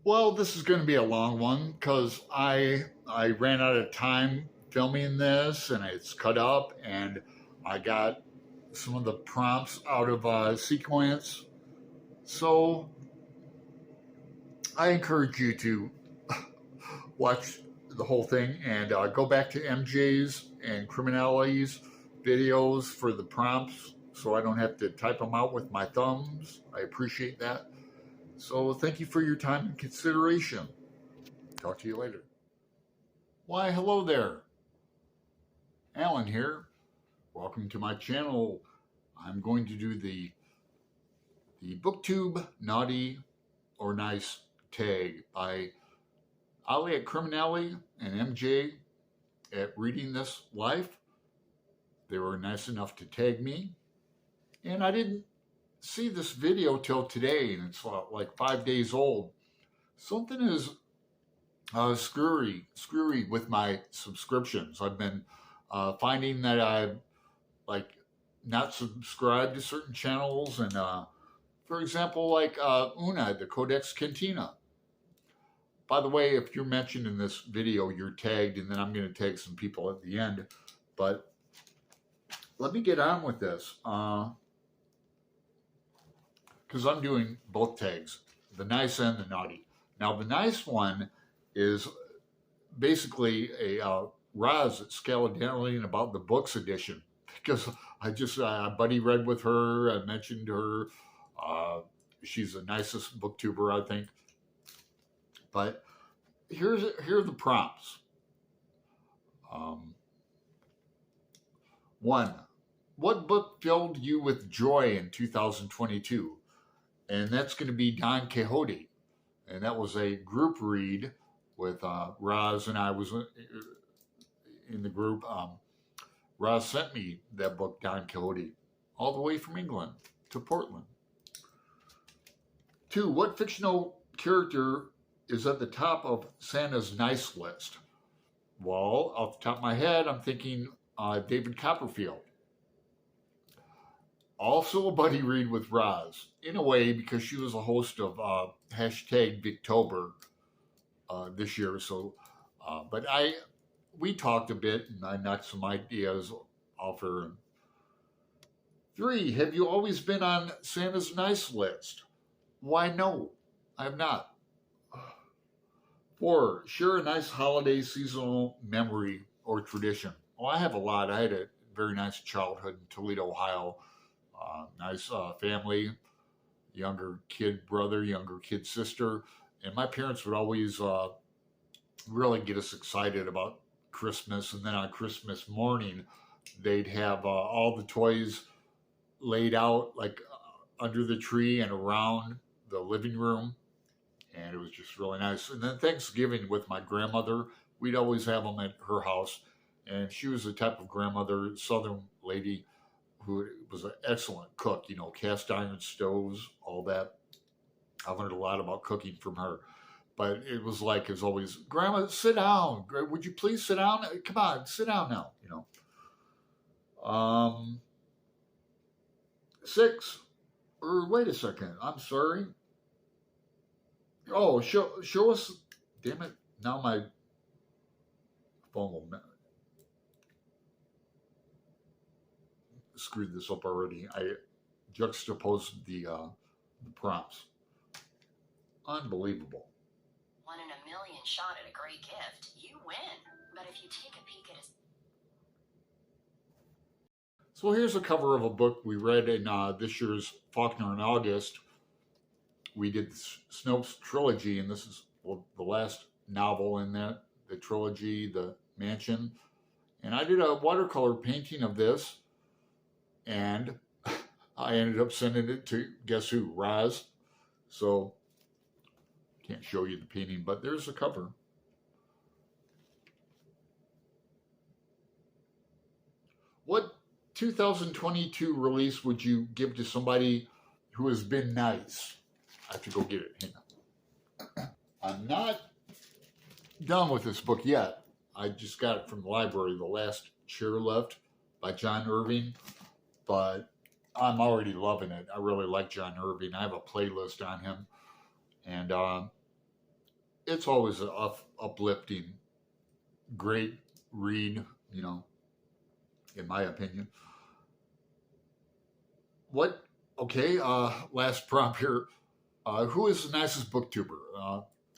Well, this is going to be a long one because I ran out of time filming this, and it's cut up, and I got some of the prompts out of sequence. So I encourage you to watch the whole thing and go back to MJ's and Criminality's videos for the prompts, so I don't have to type them out with my thumbs. I appreciate that. So thank you for your time and consideration. Talk to you later. Why, hello there. Alan here. Welcome to my channel. I'm going to do the BookTube Naughty or Nice tag by Olly at Criminality and MJ at Reading This Life. They were nice enough to tag me, and I didn't see this video till today, and it's like 5 days old. Something is screwy with my subscriptions. I've been finding that I've like not subscribed to certain channels, and for example, like Una, the Codex Cantina. By the way, if you're mentioned in this video, you're tagged, and then I'm going to tag some people at the end. But let me get on with this, because I'm doing both tags, the nice and the naughty. Now, the nice one is basically a Roz at Scaladellian about the books edition, because I just a buddy read with her. I mentioned her. She's the nicest booktuber, I think. But here are the prompts. One, what book filled you with joy in 2022? And that's going to be Don Quixote. And that was a group read with Roz, and I was in the group. Roz sent me that book, Don Quixote, all the way from England to Portland. Two, what fictional character is at the top of Santa's nice list? Well, off the top of my head, I'm thinking David Copperfield. Also a buddy read with Roz, in a way, because she was a host of hashtag Victober this year. So, but we talked a bit, and I knocked some ideas off her. Three, have you always been on Santa's nice list? Why, no, I have not. Four, share a nice holiday seasonal memory or tradition. Well, I have a lot. I had a very nice childhood in Toledo, Ohio. Nice family, younger kid brother, younger kid sister. And my parents would always really get us excited about Christmas. And then on Christmas morning, they'd have all the toys laid out like under the tree and around the living room. And it was just really nice. And then Thanksgiving with my grandmother, we'd always have them at her house. And she was the type of grandmother, Southern lady, who was an excellent cook, cast iron stoves, all that. I learned a lot about cooking from her. But it was like, as always, Grandma, sit down. Would you please sit down? Come on, sit down now, Six, or wait a second, I'm sorry. Oh, show us. Damn it! Now my phone will screwed this up already. I juxtaposed the prompts. Unbelievable. One in a million shot at a great gift. You win. But if you take a peek at his... So here's a cover of a book we read in this year's Faulkner in August. We did Snopes trilogy, and this is the last novel in that, the trilogy, The Mansion. And I did a watercolor painting of this, and I ended up sending it to, guess who, Roz. So, can't show you the painting, but there's the cover. What 2022 release would you give to somebody who has been nice? I have to go get it. Hang on. I'm not done with this book yet. I just got it from the library, The Last Chairlift by John Irving. But I'm already loving it. I really like John Irving. I have a playlist on him. And it's always an uplifting, great read, you know, in my opinion. What, okay, last prompt here. Who is the nicest booktuber?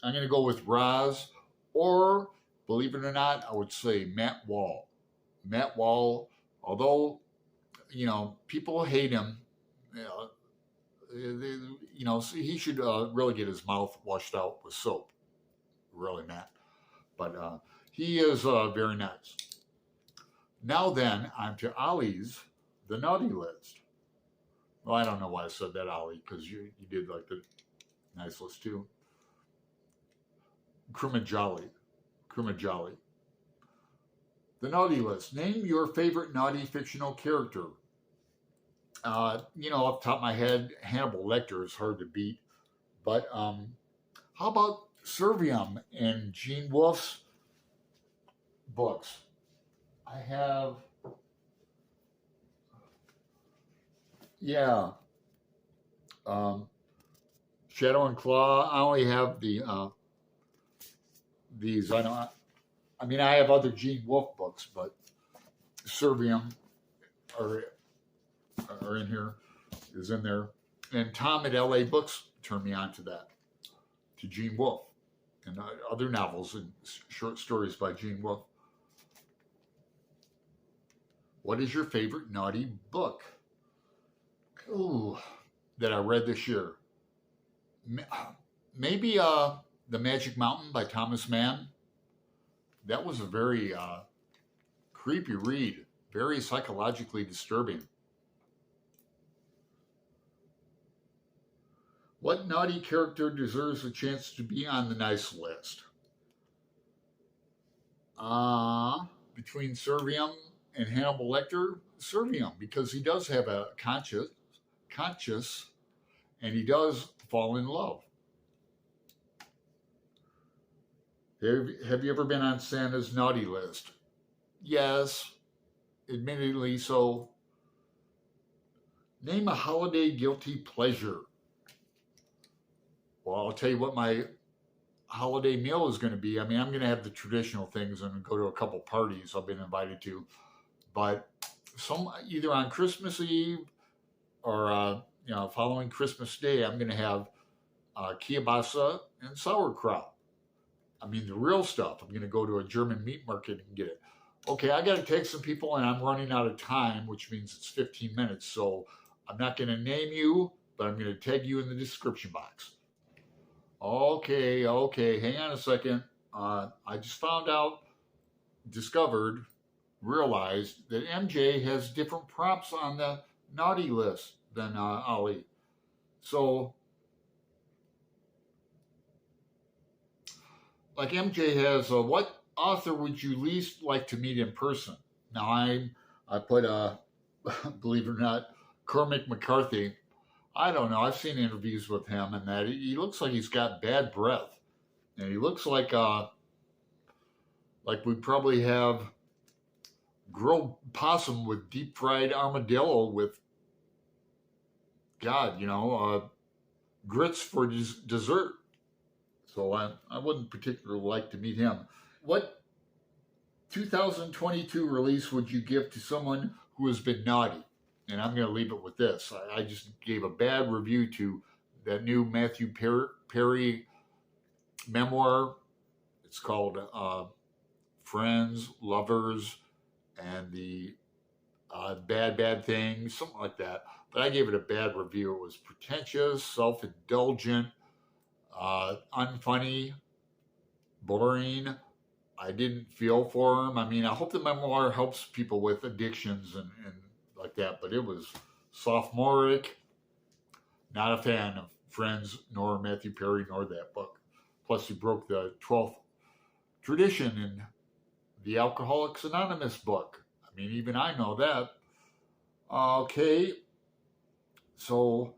I'm going to go with Roz, or believe it or not, I would say Matt Wall. Matt Wall, although, you know, people hate him, you know, so he should really get his mouth washed out with soap. Really, Matt. But he is very nice. Now then, on to Olly's The Naughty List. Well, I don't know why I said that, Olly, because you did like the nice list too. Krimajali. The Naughty List. Name your favorite naughty fictional character. You know, off the top of my head, Hannibal Lecter is hard to beat. But how about Servium in Gene Wolfe's books? I have, yeah, Shadow and Claw. I only have these. I mean, I have other Gene Wolfe books, but Servium are in here, is in there. And Tom at LA Books turned me on to that, to Gene Wolfe, and other novels and short stories by Gene Wolfe. What is your favorite naughty book? Ooh, that I read this year. Maybe The Magic Mountain by Thomas Mann. That was a very creepy read, very psychologically disturbing. What naughty character deserves a chance to be on the nice list? Between Servium and Hannibal Lecter, Servium, because he does have a conscious, and he does fall in love. Have you ever been on Santa's naughty list? Yes, admittedly so. Name a holiday guilty pleasure. Well, I'll tell you what my holiday meal is going to be. I mean, I'm going to have the traditional things and go to a couple parties I've been invited to, but either on Christmas Eve or following Christmas Day, I'm going to have kielbasa and sauerkraut. I mean, the real stuff. I'm going to go to a German meat market and get it. Okay, I got to take some people, and I'm running out of time, which means it's 15 minutes. So I'm not going to name you, but I'm going to tag you in the description box. Okay, hang on a second. I just realized that MJ has different prompts on the naughty list than Olly. So, like MJ has, what author would you least like to meet in person? Now I put, believe it or not, Cormac McCarthy. I don't know. I've seen interviews with him, and that he looks like he's got bad breath, and he looks like we probably have grilled possum with deep fried armadillo with grits for dessert. So I wouldn't particularly like to meet him. What 2022 release would you give to someone who has been naughty? And I'm going to leave it with this. I just gave a bad review to that new Matthew Perry memoir. It's called Friends, Lovers, and the Bad Things, something like that. But I gave it a bad review. It was pretentious, self-indulgent, unfunny, boring. I didn't feel for him. I mean, I hope the memoir helps people with addictions and like that, but it was sophomoric. Not a fan of Friends, nor Matthew Perry, nor that book. Plus, he broke the 12th tradition in the Alcoholics Anonymous book. I mean, even I know that. Okay, so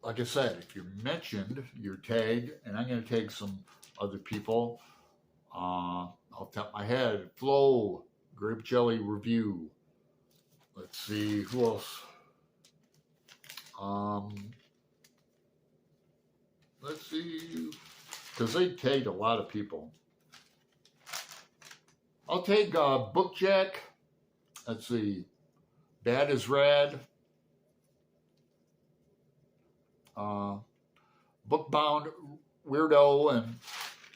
like I said, if you're mentioned, you're tagged, and I'm going to tag some other people. I'll tap my head. Flo, Grape Jelly Review. Let's see, who else? Let's see. because they tagged a lot of people. I'll take Bookjack. Let's see. Bad is Rad. Bookbound Weirdo,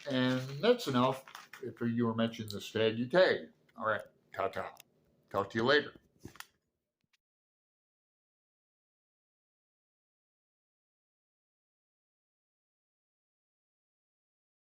and that's enough. If you were mentioning this tag, you tag. All right. Ta-ta. Talk to you later.